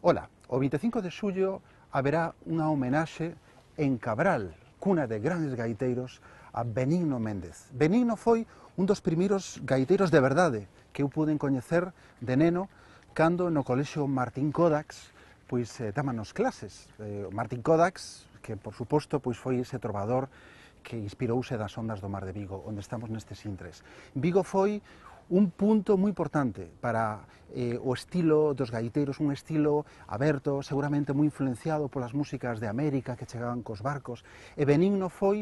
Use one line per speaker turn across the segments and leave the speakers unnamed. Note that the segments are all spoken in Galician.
Ola, o 25 de xullo haberá unha homenaxe en Cabral, cuna de grandes gaiteiros, a Benigno Méndez. Benigno foi un dos primeiros gaiteiros de verdade que eu pude coñecer de neno cando no colexio Martín Codax dámanos clases. Martín Codax, que por suposto foi ese trovador que inspirouse das ondas do Mar de Vigo, onde estamos nestes intres. Vigo foi un punto moi importante para o estilo dos gaiteiros, un estilo aberto, seguramente moi influenciado polas músicas de América que chegaban cos barcos, e Benigno foi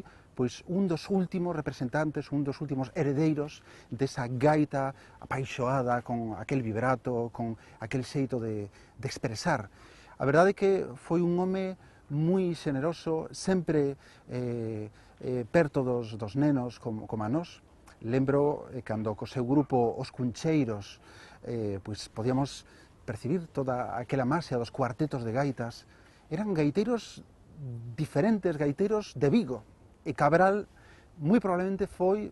un dos últimos representantes, un dos últimos heredeiros desa gaita apaixoada, con aquel vibrato, con aquel xeito de expresar. A verdade é que foi un home moi xeneroso, sempre perto dos nenos como a nós. Lembro cando co seu grupo Os Cuncheiros podíamos percibir toda aquela masia dos cuartetos de gaitas. Eran gaiteiros diferentes, gaiteiros de Vigo, e Cabral moi probablemente foi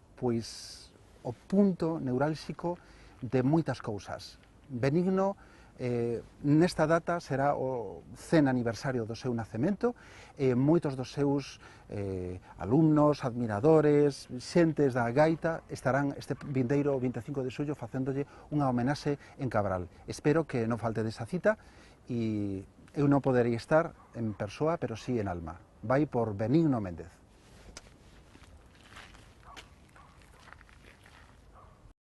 o punto neurálxico de moitas cousas. Benigno nesta data será o 100 aniversario do seu nacemento e moitos dos seus alumnos, admiradores, xentes da gaita estarán este vindeiro 25 de xullo facéndolle unha homenaxe en Cabral. Espero que non falte desa cita e eu non poderei estar en persoa, pero sí en alma. Vai por Benigno Méndez.